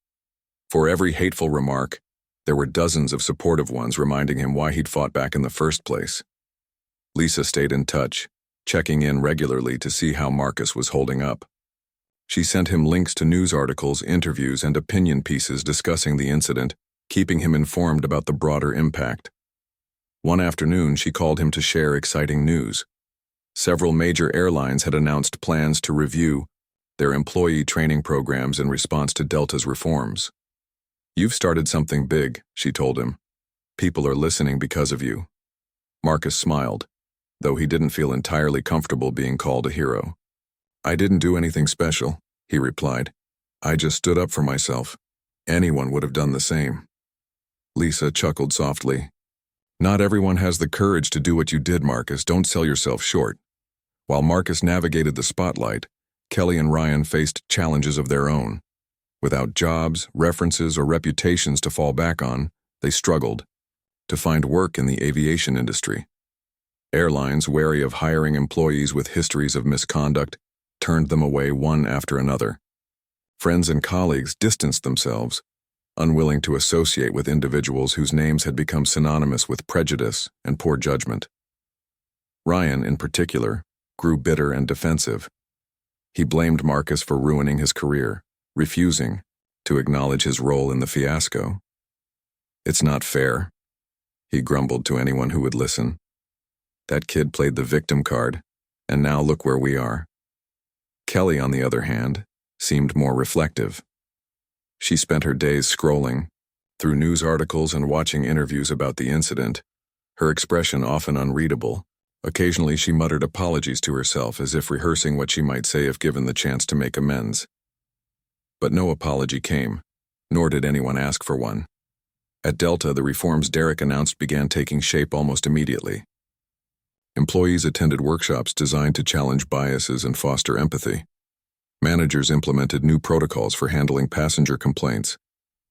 For every hateful remark, there were dozens of supportive ones reminding him why he'd fought back in the first place. Lisa stayed in touch, checking in regularly to see how Marcus was holding up. She sent him links to news articles, interviews, and opinion pieces discussing the incident, keeping him informed about the broader impact. One afternoon, she called him to share exciting news. Several major airlines had announced plans to review their employee training programs in response to Delta's reforms. "You've started something big," she told him. "People are listening because of you." Marcus smiled, though he didn't feel entirely comfortable being called a hero. "I didn't do anything special," he replied. "I just stood up for myself. Anyone would have done the same." Lisa chuckled softly. "Not everyone has the courage to do what you did, Marcus. Don't sell yourself short." While Marcus navigated the spotlight, Kelly and Ryan faced challenges of their own. Without jobs, references, or reputations to fall back on, they struggled to find work in the aviation industry. Airlines, wary of hiring employees with histories of misconduct, turned them away one after another. Friends and colleagues distanced themselves, unwilling to associate with individuals whose names had become synonymous with prejudice and poor judgment. Ryan, in particular, grew bitter and defensive. He blamed Marcus for ruining his career, refusing to acknowledge his role in the fiasco. "It's not fair," he grumbled to anyone who would listen. "That kid played the victim card, and now look where we are." Kelly, on the other hand, seemed more reflective. She spent her days scrolling through news articles and watching interviews about the incident, her expression often unreadable. Occasionally she muttered apologies to herself as if rehearsing what she might say if given the chance to make amends. But no apology came, nor did anyone ask for one. At Delta, the reforms Derek announced began taking shape almost immediately. Employees attended workshops designed to challenge biases and foster empathy. Managers implemented new protocols for handling passenger complaints,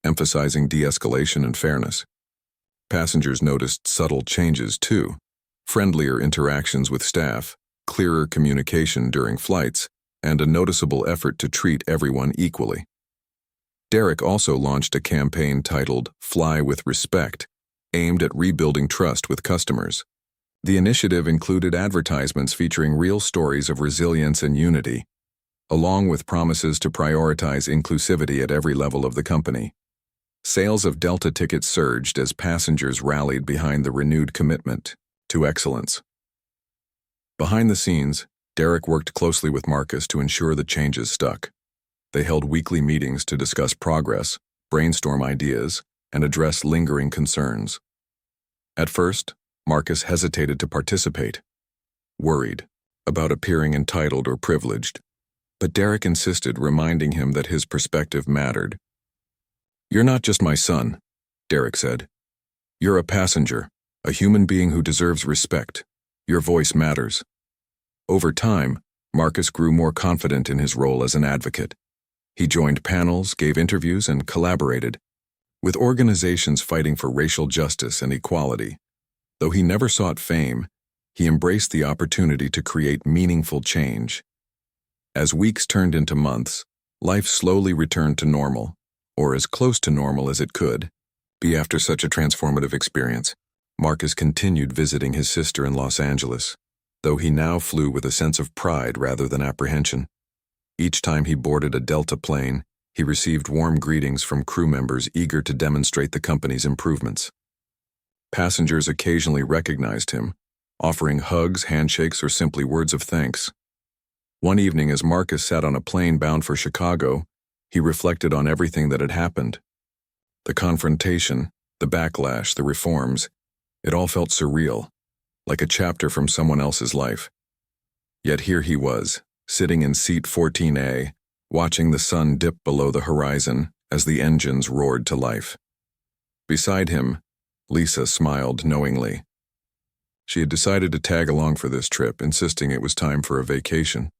emphasizing de-escalation and fairness. Passengers noticed subtle changes too: friendlier interactions with staff, clearer communication during flights, and a noticeable effort to treat everyone equally. Derek also launched a campaign titled "Fly with Respect," aimed at rebuilding trust with customers. The initiative included advertisements featuring real stories of resilience and unity, along with promises to prioritize inclusivity at every level of the company. Sales of Delta tickets surged as passengers rallied behind the renewed commitment to excellence. Behind the scenes, Derek worked closely with Marcus to ensure the changes stuck. They held weekly meetings to discuss progress, brainstorm ideas, and address lingering concerns. At first, Marcus hesitated to participate, worried about appearing entitled or privileged. But Derek insisted, reminding him that his perspective mattered. "You're not just my son," Derek said. "You're a passenger, a human being who deserves respect. Your voice matters." Over time, Marcus grew more confident in his role as an advocate. He joined panels, gave interviews, and collaborated with organizations fighting for racial justice and equality. Though he never sought fame, he embraced the opportunity to create meaningful change. As weeks turned into months, life slowly returned to normal, or as close to normal as it could be after such a transformative experience. Marcus continued visiting his sister in Los Angeles, though he now flew with a sense of pride rather than apprehension. Each time he boarded a Delta plane, he received warm greetings from crew members eager to demonstrate the company's improvements. Passengers occasionally recognized him, offering hugs, handshakes, or simply words of thanks. One evening, as Marcus sat on a plane bound for Chicago, he reflected on everything that had happened. The confrontation, the backlash, the reforms, it all felt surreal, like a chapter from someone else's life. Yet here he was, sitting in seat 14A, watching the sun dip below the horizon as the engines roared to life. Beside him, Lisa smiled knowingly. She had decided to tag along for this trip, insisting it was time for a vacation.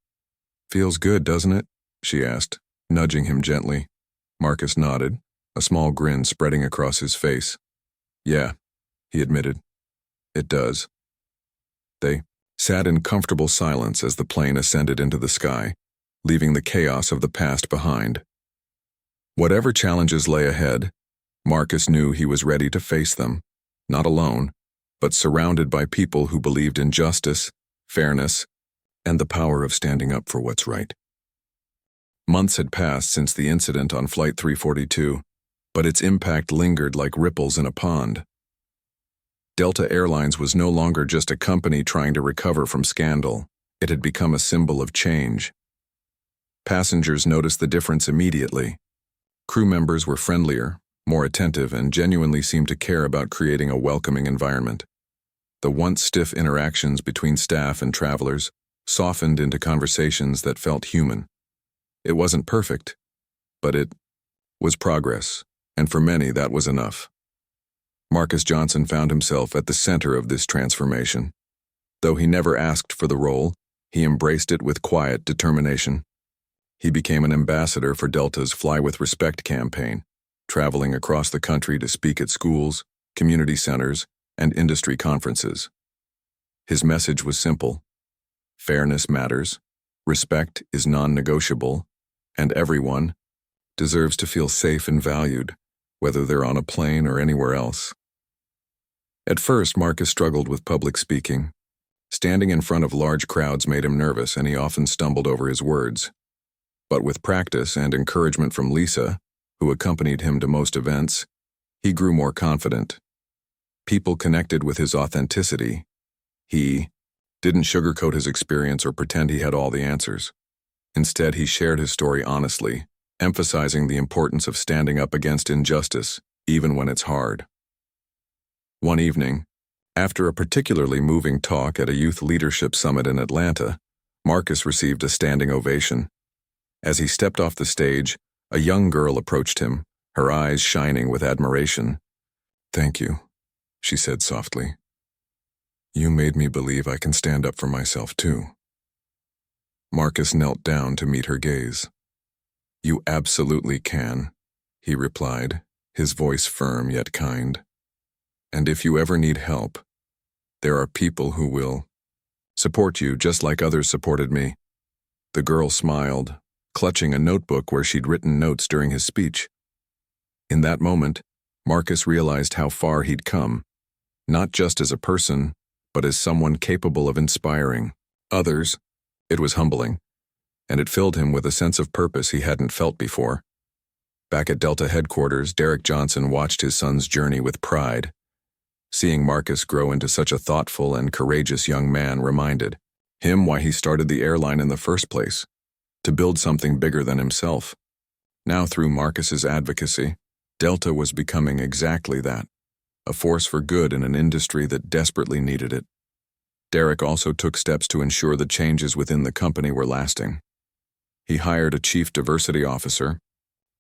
"Feels good, doesn't it?" she asked, nudging him gently. Marcus nodded, a small grin spreading across his face. "Yeah," he admitted. "It does." They sat in comfortable silence as the plane ascended into the sky, leaving the chaos of the past behind. Whatever challenges lay ahead, Marcus knew he was ready to face them, not alone, but surrounded by people who believed in justice, fairness, and the power of standing up for what's right. Months had passed since the incident on Flight 342, but its impact lingered like ripples in a pond. Delta Airlines was no longer just a company trying to recover from scandal. It had become a symbol of change. Passengers noticed the difference immediately. Crew members were friendlier, more attentive, and genuinely seemed to care about creating a welcoming environment. The once stiff interactions between staff and travelers softened into conversations that felt human. It wasn't perfect, but it was progress, and for many that was enough. Marcus Johnson found himself at the center of this transformation. Though he never asked for the role, he embraced it with quiet determination. He became an ambassador for Delta's Fly with Respect campaign, traveling across the country to speak at schools, community centers, and industry conferences. His message was simple: fairness matters, respect is non-negotiable, and everyone deserves to feel safe and valued, whether they're on a plane or anywhere else. At first, Marcus struggled with public speaking. Standing in front of large crowds made him nervous, and he often stumbled over his words. But with practice and encouragement from Lisa, who accompanied him to most events, he grew more confident. People connected with his authenticity. He didn't sugarcoat his experience or pretend he had all the answers. Instead, he shared his story honestly, emphasizing the importance of standing up against injustice, even when it's hard. One evening, after a particularly moving talk at a youth leadership summit in Atlanta, Marcus received a standing ovation. As he stepped off the stage, a young girl approached him, her eyes shining with admiration. "Thank you," she said softly. "You made me believe I can stand up for myself too." Marcus knelt down to meet her gaze. "You absolutely can," he replied, his voice firm yet kind. "And if you ever need help, there are people who will support you just like others supported me." The girl smiled, clutching a notebook where she'd written notes during his speech. In that moment, Marcus realized how far he'd come, not just as a person, but as someone capable of inspiring others. It was humbling, and it filled him with a sense of purpose he hadn't felt before. Back at Delta headquarters, Derek Johnson watched his son's journey with pride. Seeing Marcus grow into such a thoughtful and courageous young man reminded him why he started the airline in the first place, to build something bigger than himself. Now, through Marcus's advocacy, Delta was becoming exactly that, a force for good in an industry that desperately needed it. Derek also took steps to ensure the changes within the company were lasting. He hired a chief diversity officer,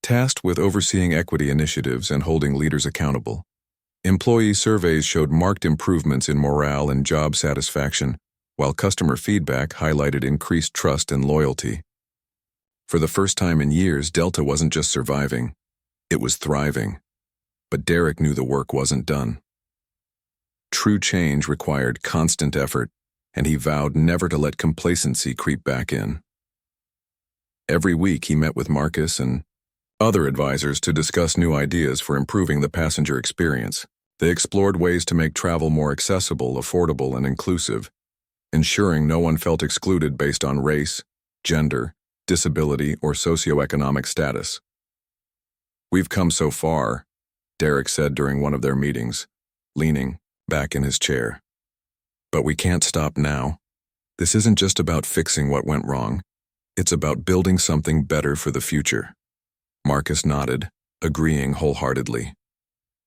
tasked with overseeing equity initiatives and holding leaders accountable. Employee surveys showed marked improvements in morale and job satisfaction, while customer feedback highlighted increased trust and loyalty. For the first time in years, Delta wasn't just surviving, it was thriving. But Derek knew the work wasn't done. True change required constant effort, and he vowed never to let complacency creep back in. Every week he met with Marcus and other advisors to discuss new ideas for improving the passenger experience. They explored ways to make travel more accessible, affordable, and inclusive, ensuring no one felt excluded based on race, gender, disability, or socioeconomic status. "We've come so far," Derek said during one of their meetings, leaning back in his chair. "But we can't stop now. This isn't just about fixing what went wrong. It's about building something better for the future." Marcus nodded, agreeing wholeheartedly.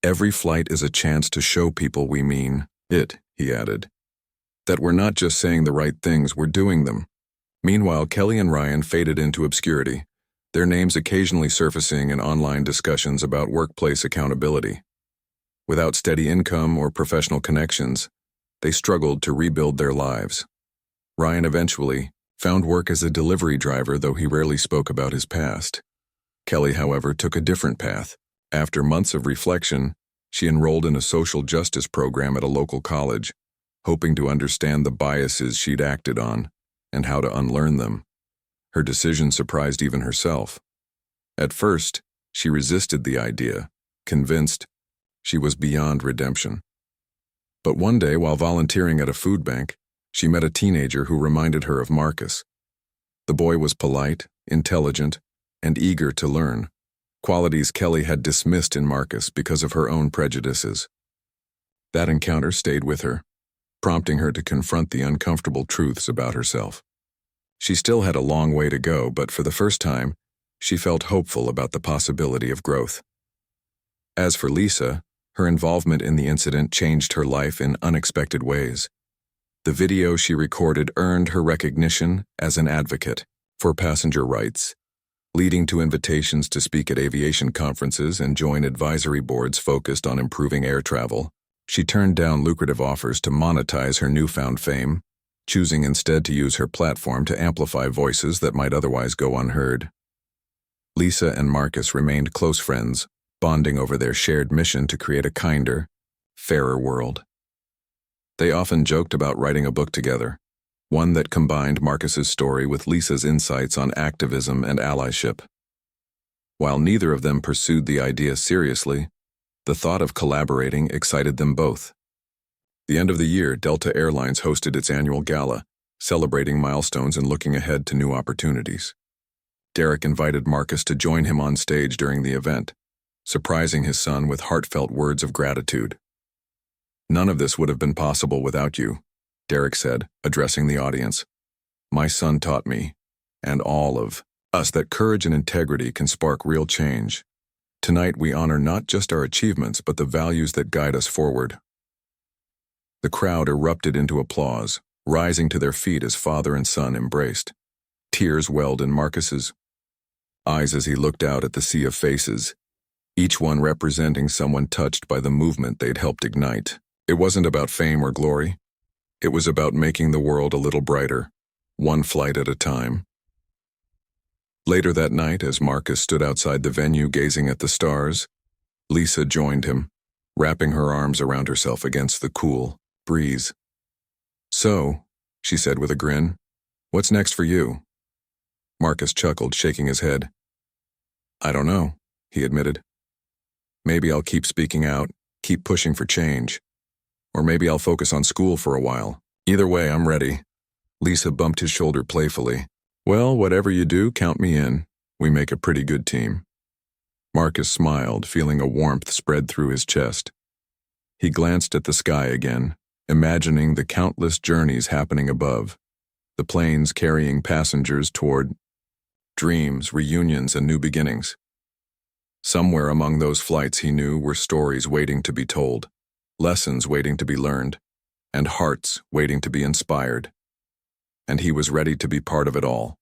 "Every flight is a chance to show people we mean it," he added. "That we're not just saying the right things, we're doing them." Meanwhile, Kelly and Ryan faded into obscurity, their names occasionally surfacing in online discussions about workplace accountability. Without steady income or professional connections, they struggled to rebuild their lives. Ryan eventually found work as a delivery driver, though he rarely spoke about his past. Kelly, however, took a different path. After months of reflection, she enrolled in a social justice program at a local college, hoping to understand the biases she'd acted on and how to unlearn them. Her decision surprised even herself. At first, she resisted the idea, convinced she was beyond redemption. But one day, while volunteering at a food bank, she met a teenager who reminded her of Marcus. The boy was polite, intelligent, and eager to learn, qualities Kelly had dismissed in Marcus because of her own prejudices. That encounter stayed with her, prompting her to confront the uncomfortable truths about herself. She still had a long way to go, but for the first time, she felt hopeful about the possibility of growth. As for Lisa, her involvement in the incident changed her life in unexpected ways. The video she recorded earned her recognition as an advocate for passenger rights, leading to invitations to speak at aviation conferences and join advisory boards focused on improving air travel. She turned down lucrative offers to monetize her newfound fame, choosing instead to use her platform to amplify voices that might otherwise go unheard. Lisa and Marcus remained close friends, bonding over their shared mission to create a kinder, fairer world. They often joked about writing a book together, one that combined Marcus's story with Lisa's insights on activism and allyship. While neither of them pursued the idea seriously, the thought of collaborating excited them both. The end of the year, Delta Airlines hosted its annual gala, celebrating milestones and looking ahead to new opportunities. Derek invited Marcus to join him on stage during the event, surprising his son with heartfelt words of gratitude. "None of this would have been possible without you," Derek said, addressing the audience. "My son taught me, and all of us, that courage and integrity can spark real change. Tonight we honor not just our achievements, but the values that guide us forward." The crowd erupted into applause, rising to their feet as father and son embraced. Tears welled in Marcus's eyes as he looked out at the sea of faces, each one representing someone touched by the movement they'd helped ignite. It wasn't about fame or glory. It was about making the world a little brighter, one flight at a time. Later that night, as Marcus stood outside the venue gazing at the stars, Lisa joined him, wrapping her arms around herself against the cool breeze. "So," she said with a grin, "what's next for you?" Marcus chuckled, shaking his head. "I don't know," he admitted. "Maybe I'll keep speaking out, keep pushing for change. Or maybe I'll focus on school for a while. Either way, I'm ready." Lisa bumped his shoulder playfully. "Well, whatever you do, count me in. We make a pretty good team." Marcus smiled, feeling a warmth spread through his chest. He glanced at the sky again, imagining the countless journeys happening above, the planes carrying passengers toward dreams, reunions, and new beginnings. Somewhere among those flights, he knew, were stories waiting to be told, lessons waiting to be learned, and hearts waiting to be inspired. And he was ready to be part of it all.